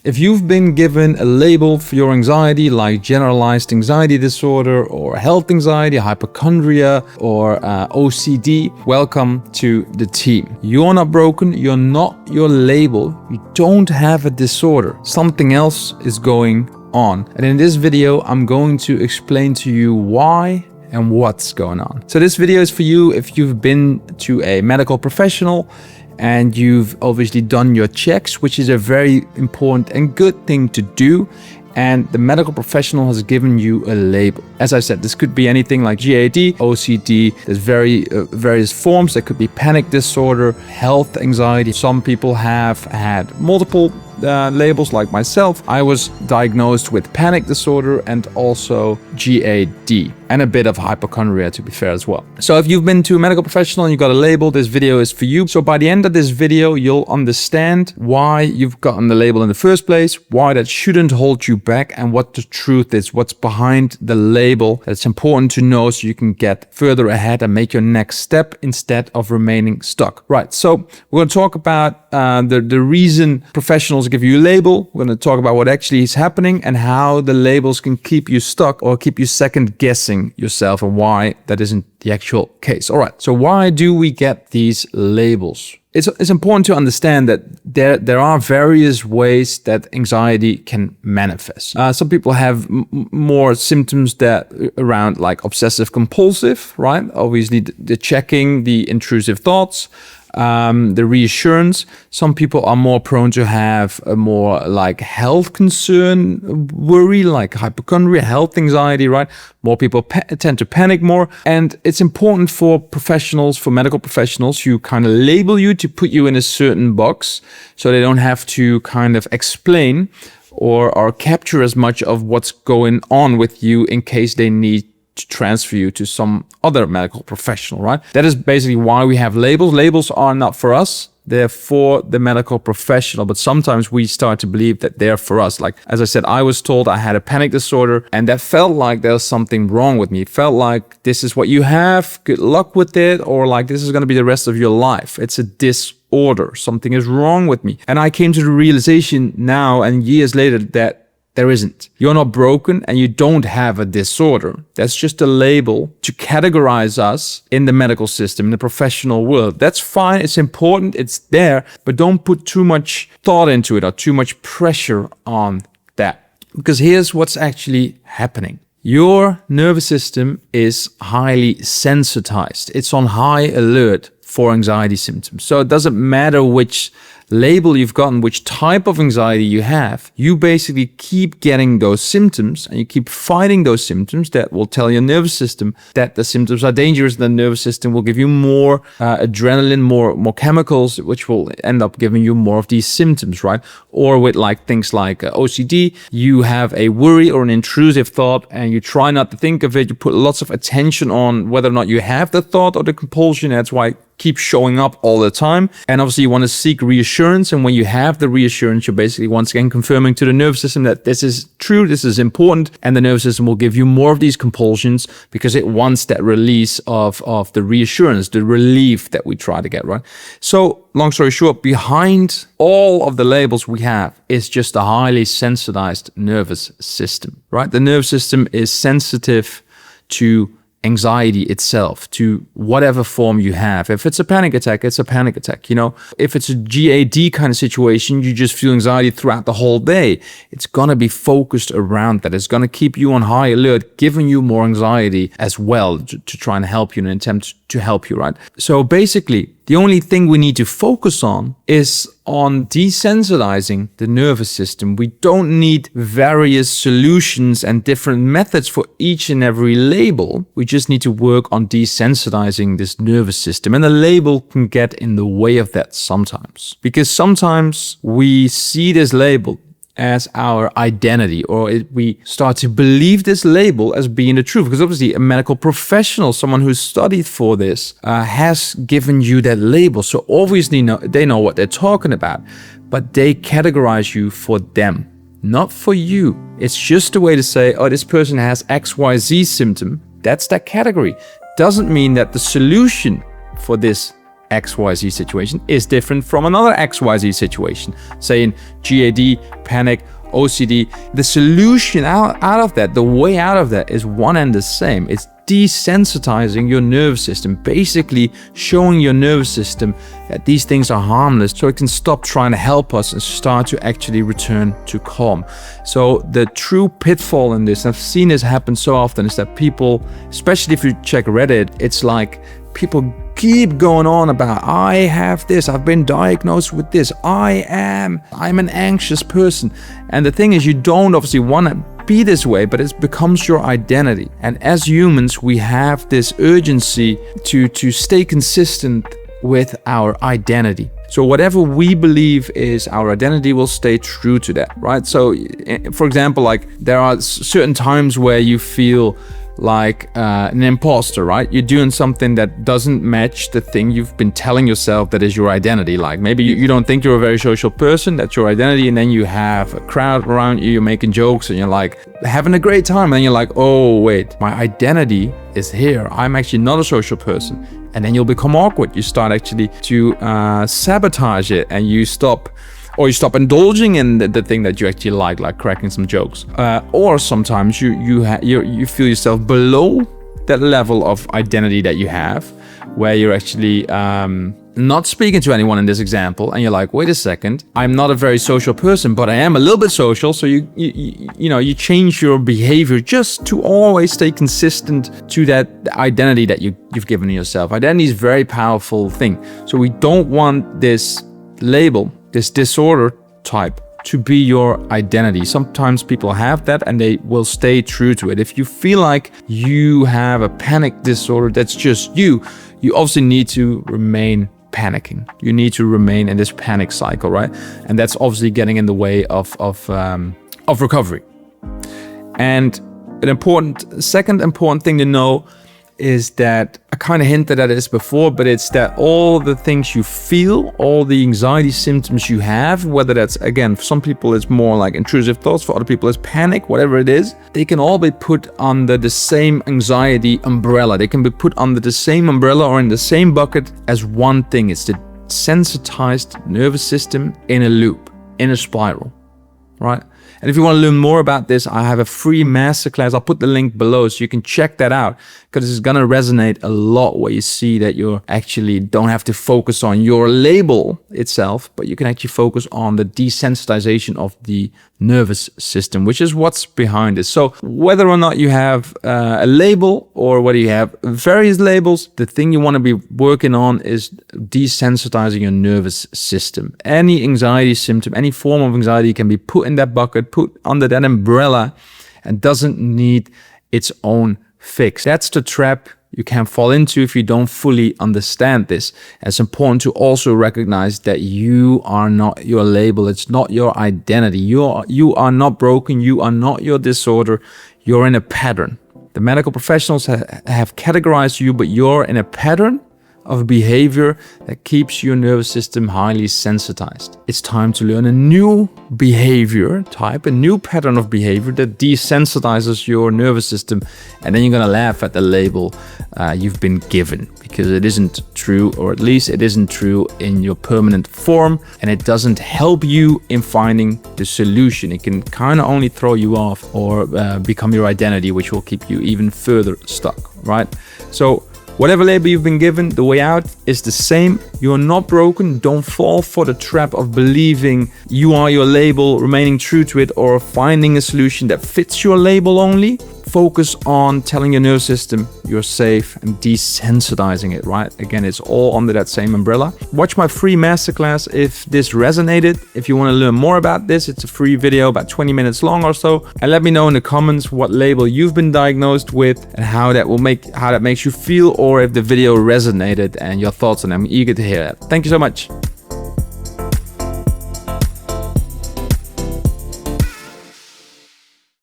If you've been given a label for your anxiety, like generalized anxiety disorder or health anxiety, hypochondria, or OCD, welcome to the team. You're not broken, you're not your label, you don't have a disorder. Something else is going on. And in this video, I'm going to explain to you why and what's going on. So this video is for you if you've been to a medical professional and you've obviously done your checks, which is a very important and good thing to do. And the medical professional has given you a label. As I said, this could be anything like GAD, OCD. There's various forms. There could be panic disorder, health anxiety. Some people have had multiple labels, like myself. I was diagnosed with panic disorder and also GAD, and a bit of hypochondria, to be fair, as well. So if you've been to a medical professional and you got a label, this video is for you. So by the end of this video, you'll understand why you've gotten the label in the first place, why that shouldn't hold you back, and what the truth is, what's behind the label. That's important to know so you can get further ahead and make your next step instead of remaining stuck. Right, so we're going to talk about the reason professionals give you a label. We're going to talk about what actually is happening and how the labels can keep you stuck or keep you second guessing yourself, and why that isn't the actual case. All right, so why do we get these labels? It's important to understand that there are various ways that anxiety can manifest. Some people have more symptoms that around like obsessive compulsive, right? Obviously the checking, the intrusive thoughts, the reassurance. Some people are more prone to have a more like health concern, worry, like hypochondria, health anxiety, right? More people tend to panic more. And it's important for professionals, for medical professionals, who kind of label you to put you in a certain box so they don't have to kind of explain or capture as much of what's going on with you in case they need to transfer you to some other medical professional, right? That is basically why we have labels. Labels are not for us. They're for the medical professional, but sometimes we start to believe that they're for us. Like, as I said, I was told I had a panic disorder, and that felt like there was something wrong with me. It felt like this is what you have, good luck with it, or like this is going to be the rest of your life. It's a disorder. Something is wrong with me. And I came to the realization now and years later that there isn't. You're not broken and you don't have a disorder. That's just a label to categorize us in the medical system, in the professional world. That's fine. It's important. It's there. But don't put too much thought into it or too much pressure on that. Because here's what's actually happening. Your nervous system is highly sensitized. It's on high alert for anxiety symptoms. So it doesn't matter which label you've gotten, which type of anxiety you have, you basically keep getting those symptoms and you keep fighting those symptoms that will tell your nervous system that the symptoms are dangerous. The nervous system will give you more adrenaline, more chemicals, which will end up giving you more of these symptoms, right? Or with like things like OCD, you have a worry or an intrusive thought and you try not to think of it. You put lots of attention on whether or not you have the thought or the compulsion. That's why it keeps showing up all the time. And obviously you want to seek reassurance. And when you have the reassurance, you're basically once again confirming to the nervous system that this is true, this is important. And the nervous system will give you more of these compulsions because it wants that release of the reassurance, the relief that we try to get, right? So long story short, behind all of the labels we have is just a highly sensitized nervous system, right? The nervous system is sensitive to anxiety itself, to whatever form you have. If it's a panic attack, it's a panic attack. You know, if it's a GAD kind of situation, you just feel anxiety throughout the whole day. It's going to be focused around that. It's going to keep you on high alert, giving you more anxiety as well to try and help you in an attempt to help you, right? So basically, the only thing we need to focus on is on desensitizing the nervous system. We don't need various solutions and different methods for each and every label. We just need to work on desensitizing this nervous system. And the label can get in the way of that sometimes. Because sometimes we see this label as our identity, or we start to believe this label as being the truth, because obviously a medical professional, someone who's studied for this, has given you that label. So obviously they know what they're talking about, but they categorize you for them, not for you. It's just a way to say, oh, this person has XYZ symptom. That's that category. Doesn't mean that the solution for this XYZ situation is different from another XYZ situation. Say in GAD, panic, OCD, the solution out of that, the way out of that is one and the same. It's desensitizing your nervous system, basically showing your nervous system that these things are harmless so it can stop trying to help us and start to actually return to calm. So the true pitfall in this, I've seen this happen so often, is that people, especially if you check Reddit, it's like people keep going on about, I have this, I've been diagnosed with this, I'm an anxious person. And the thing is, you don't obviously want to be this way, but it becomes your identity. And as humans, we have this urgency to stay consistent with our identity. So whatever we believe is our identity, will stay true to that, right? So for example, like there are certain times where you feel like an imposter, right? You're doing something that doesn't match the thing you've been telling yourself that is your identity. Like maybe you don't think you're a very social person, that's your identity, and then you have a crowd around you, you're making jokes and you're like having a great time, and then you're like, oh wait, my identity is here, I'm actually not a social person. And then you'll become awkward. You start actually to sabotage it, and you stop indulging in the thing that you actually like cracking some jokes. Or sometimes you feel yourself below that level of identity that you have, where you're actually not speaking to anyone in this example, and you're like, wait a second, I'm not a very social person, but I am a little bit social. So you change your behavior just to always stay consistent to that identity that you've given yourself. Identity is a very powerful thing. So we don't want this label, this disorder type, to be your identity. Sometimes people have that and they will stay true to it. If you feel like you have a panic disorder that's just you obviously need to remain panicking. You need to remain in this panic cycle, right? And that's obviously getting in the way of recovery. And second important thing to know is that, I kind of hinted at this before, but it's that all the things you feel, all the anxiety symptoms you have, whether that's, again, for some people it's more like intrusive thoughts, for other people it's panic, whatever it is, they can all be put under the same anxiety umbrella. They can be put under the same umbrella or in the same bucket as one thing. It's the sensitized nervous system in a loop, in a spiral, right? And if you want to learn more about this, I have a free masterclass. I'll put the link below so you can check that out, because it's going to resonate a lot where you see that you actually don't have to focus on your label itself, but you can actually focus on the desensitization of the nervous system, which is what's behind it. So whether or not you have a label or whether you have various labels, the thing you want to be working on is desensitizing your nervous system. Any anxiety symptom, any form of anxiety can be put in that bucket, put under that umbrella, and doesn't need its own fix. That's the trap you can fall into if you don't fully understand this. It's important to also recognize that you are not your label. It's not your identity. You are not broken. You are not your disorder. You're in a pattern. The medical professionals have categorized you, but you're in a pattern of behavior that keeps your nervous system highly sensitized. It's time to learn a new behavior type, a new pattern of behavior that desensitizes your nervous system, and then you're gonna laugh at the label you've been given, because it isn't true, or at least it isn't true in your permanent form, and it doesn't help you in finding the solution. It can kind of only throw you off or become your identity, which will keep you even further stuck, right? So whatever label you've been given, the way out is the same. You're not broken. Don't fall for the trap of believing you are your label, remaining true to it, or finding a solution that fits your label only. Focus on telling your nervous system you're safe and desensitizing it, right? Again, it's all under that same umbrella. Watch my free masterclass if this resonated. If you want to learn more about this, it's a free video, about 20 minutes long or so. And let me know in the comments what label you've been diagnosed with and how that makes you feel, or if the video resonated and your thoughts on it. I'm eager to hear that. Thank you so much.